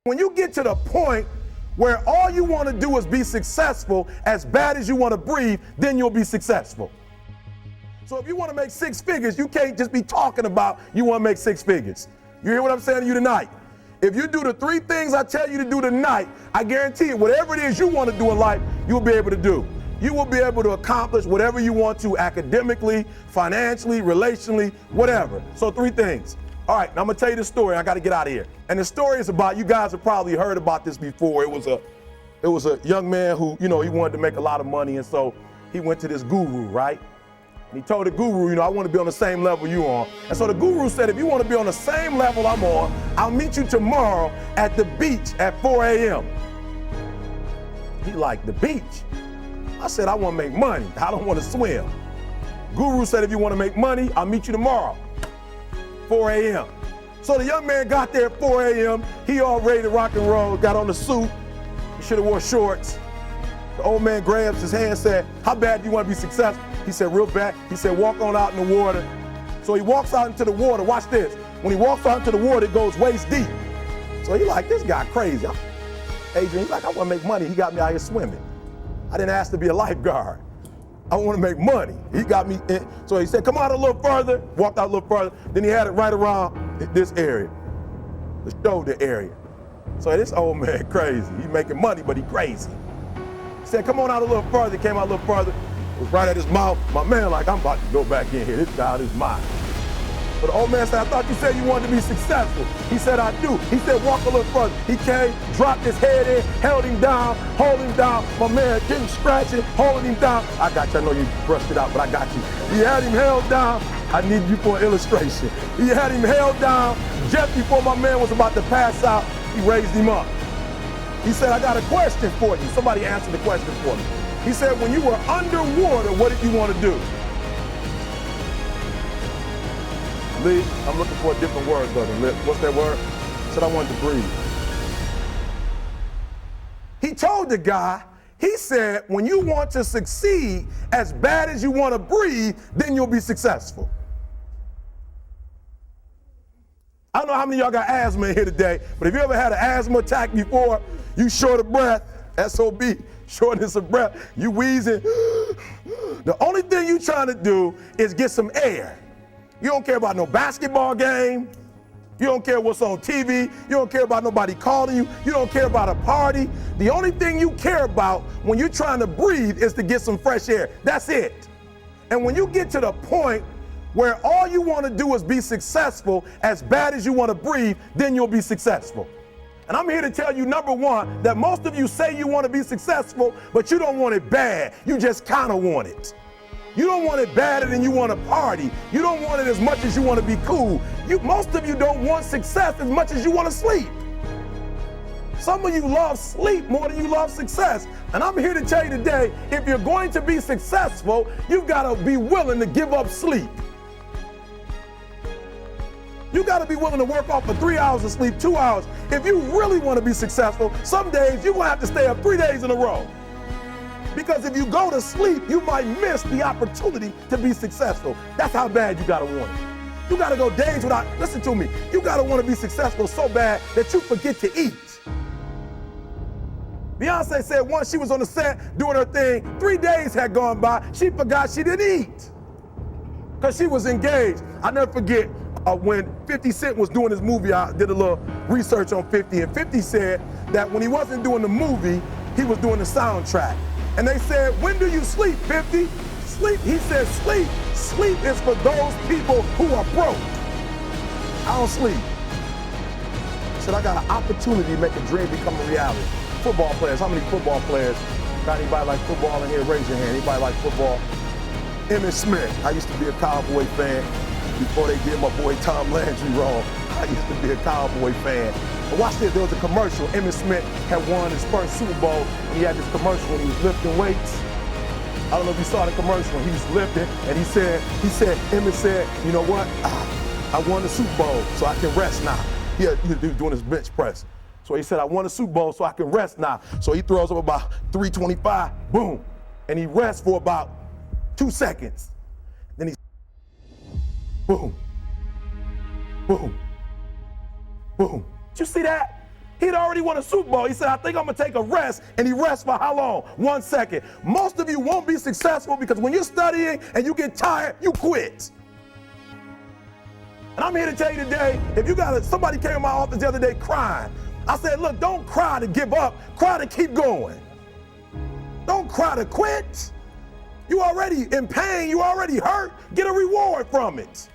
When you get to the point where all you want to do is be successful as bad as you want to breathe, then you'll be successful. So if you want to make six figures, you can't just be talking about you want to make six figures. You hear what I'm saying to you tonight? If you do the three things I tell you to do tonight, I guarantee you, whatever it is you want to do in life, you'll be able to do. You will be able to accomplish whatever you want to academically, financially, relationally, whatever. So three things. All right, now I'm gonna tell you the story. I gotta get out of here. And the story is about, you guys have probably heard about this before. It was a young man who, he wanted to make a lot of money, and so he went to this guru, right? And he told the guru, I want to be on the same level you on. And so the guru said, if you want to be on the same level I'm on, I'll meet you tomorrow at the beach at 4 a.m. He like, the beach? I said, I want to make money. I don't want to swim. Guru said, if you want to make money, I'll meet you tomorrow, 4 a.m. So the young man got there at 4 a.m. He all ready to rock and roll, got on the suit. He should have wore shorts. The old man grabs his hand and said, how bad do you want to be successful? He said, real bad. He said, walk on out in the water. So he walks out into the water. Watch this. When he walks out into the water, it goes waist deep. So he like, this guy crazy. Adrian, he's like, I want to make money. He got me out here swimming. I didn't ask to be a lifeguard. I want to make money. He got me in. So he said, come out a little further, walked out a little further. Then he had it right around this area, the shoulder area. So this old man crazy. He making money, but he crazy. He said, come on out a little further. He came out a little further. It was right at his mouth. My man like, I'm about to go back in here. This guy is mine. But the old man said, I thought you said you wanted to be successful. He said, I do. He said, walk a little further. He came, dropped his head in, held him down, hold him down. My man getting scratching, holding him down. I got you. I know you brushed it out, but I got you. He had him held down. I need you for an illustration. He had him held down. Just before my man was about to pass out, he raised him up. He said, I got a question for you. Somebody answered the question for me. He said, when you were underwater, what did you want to do? Lee, I'm looking for a different word, though, than lip. What's that word? He said, I wanted to breathe. He told the guy, he said, when you want to succeed as bad as you want to breathe, then you'll be successful. I don't know how many of y'all got asthma in here today, but if you ever had an asthma attack before, you short of breath, SOB, shortness of breath, you wheezing. The only thing you trying to do is get some air. You don't care about no basketball game. You don't care what's on TV. You don't care about nobody calling you. You don't care about a party. The only thing you care about when you're trying to breathe is to get some fresh air. That's it. And when you get to the point where all you want to do is be successful as bad as you want to breathe, then you'll be successful. And I'm here to tell you, number one, that most of you say you want to be successful, but you don't want it bad. You just kind of want it. You don't want it badder than you want to party. You don't want it as much as you want to be cool. Most of you don't want success as much as you want to sleep. Some of you love sleep more than you love success. And I'm here to tell you today, if you're going to be successful, you've got to be willing to give up sleep. You got to be willing to work off for 3 hours of sleep, 2 hours. If you really want to be successful, some days you're going to have to stay up 3 days in a row. Because if you go to sleep, you might miss the opportunity to be successful. That's how bad you got to want it. You got to go days without, listen to me, you got to want to be successful so bad that you forget to eat. Beyonce said once she was on the set doing her thing, 3 days had gone by, she forgot she didn't eat because she was engaged. I'll never forget when 50 Cent was doing his movie, I did a little research on 50, and 50 said that when he wasn't doing the movie, he was doing the soundtrack. And they said, when do you sleep, 50? Sleep, he said, sleep. Sleep is for those people who are broke. I don't sleep. He said, I got an opportunity to make a dream become a reality. Football players, how many football players? Got anybody like football in here? Raise your hand. Anybody like football? Emmitt Smith. I used to be a Cowboy fan before they did my boy Tom Landry wrong. I used to be a Cowboy fan. But watch this, there was a commercial. Emmitt Smith had won his first Super Bowl, and he had this commercial when he was lifting weights. I don't know if you saw the commercial. He was lifting, and he said, Emmitt said, you know what? I won the Super Bowl, so I can rest now. He was doing his bench press. So he said, I won the Super Bowl, so I can rest now. So he throws up about 325, boom, and he rests for about 2 seconds. Then he, boom, boom, boom. Did you see that? He'd already won a Super Bowl. He said, I think I'm going to take a rest. And he rests for how long? 1 second. Most of you won't be successful because when you're studying and you get tired, you quit. And I'm here to tell you today, if you got somebody came in my office the other day crying. I said, look, don't cry to give up. Cry to keep going. Don't cry to quit. You already in pain. You already hurt. Get a reward from it.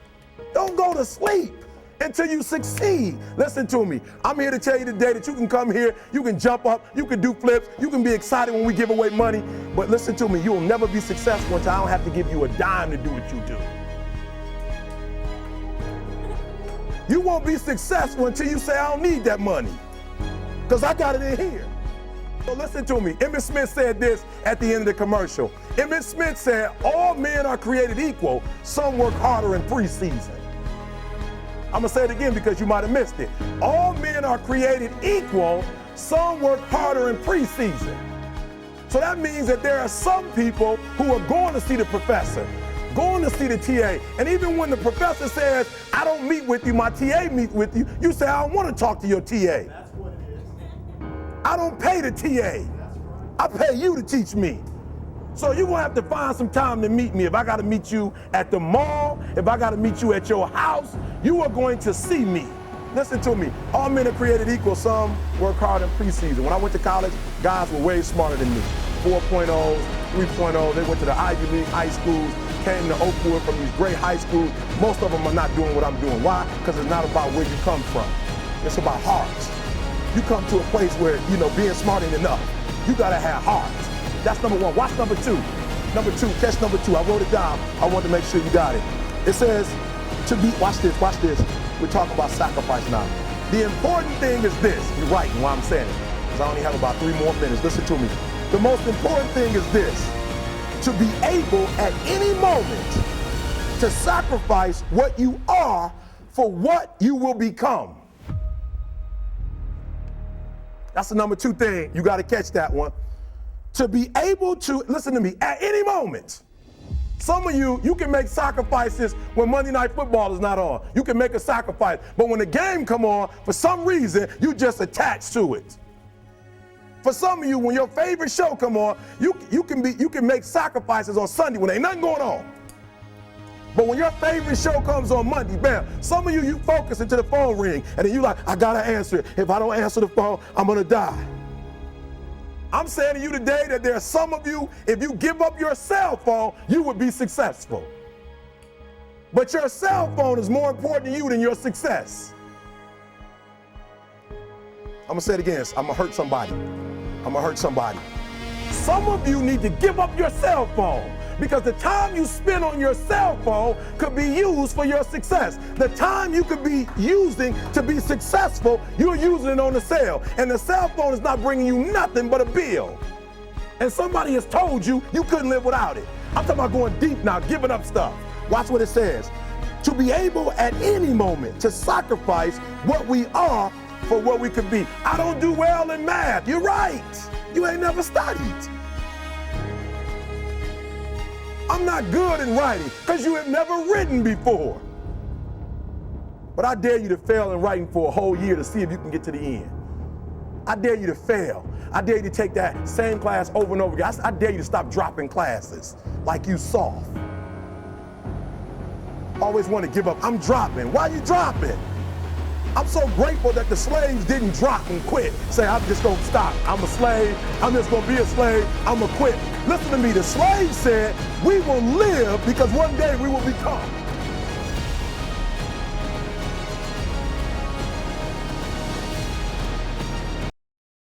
Don't go to sleep until you succeed. Listen to me. I'm here to tell you today that you can come here, you can jump up, you can do flips, you can be excited when we give away money. But listen to me, you will never be successful until I don't have to give you a dime to do what you do. You won't be successful until you say, I don't need that money, because I got it in here. So listen to me. Emmitt Smith said this at the end of the commercial. Emmitt Smith said, all men are created equal. Some work harder in preseason. I'm going to say it again because you might have missed it. All men are created equal. Some work harder in preseason. So that means that there are some people who are going to see the professor, going to see the TA. And even when the professor says, I don't meet with you, my TA meets with you, you say, I don't want to talk to your TA. That's what it is. I don't pay the TA. I pay you to teach me. So you're going to have to find some time to meet me. If I got to meet you at the mall, if I got to meet you at your house, you are going to see me. Listen to me. All men are created equal. Some work hard in preseason. When I went to college, guys were way smarter than me. 4.0s, 3.0. They went to the Ivy League high schools, came to Oakwood from these great high schools. Most of them are not doing what I'm doing. Why? Because it's not about where you come from. It's about hearts. You come to a place where, being smart ain't enough. You got to have hearts. That's number one. Watch number two. Number two, catch number two. I wrote it down. I want to make sure you got it. It says to be, watch this. We're talking about sacrifice now. The important thing is this. You're right while I'm saying it, because I only have about 3 more minutes. Listen to me. The most important thing is this. To be able at any moment to sacrifice what you are for what you will become. That's the number 2 thing. You got to catch that one. To be able to, listen to me, at any moment. Some of you can make sacrifices when Monday Night Football is not on. You can make a sacrifice. But when the game come on, for some reason, you just attach to it. For some of you, when your favorite show come on, you can make sacrifices on Sunday when ain't nothing going on. But when your favorite show comes on Monday, bam, some of you focus until the phone ring, and then you like, I gotta answer it. If I don't answer the phone, I'm gonna die. I'm saying to you today that there are some of you, if you give up your cell phone, you would be successful. But your cell phone is more important to you than your success. I'm gonna say it again. I'm gonna hurt somebody. Some of you need to give up your cell phone, because the time you spend on your cell phone could be used for your success. The time you could be using to be successful, you're using it on the cell. And the cell phone is not bringing you nothing but a bill. And somebody has told you you couldn't live without it. I'm talking about going deep now, giving up stuff. Watch what it says. To be able at any moment to sacrifice what we are for what we could be. I don't do well in math. You're right. You ain't never studied. I'm not good in writing because you have never written before. But I dare you to fail in writing for a whole year to see if you can get to the end. I dare you to fail. I dare you to take that same class over and over again. I dare you to stop dropping classes like you soft. Always want to give up. I'm dropping. Why are you dropping? I'm so grateful that the slaves didn't drop and quit. Say, I'm just going to stop. I'm a slave. I'm just going to be a slave. I'm going to quit. Listen to me. The slaves said, we will live because one day we will become.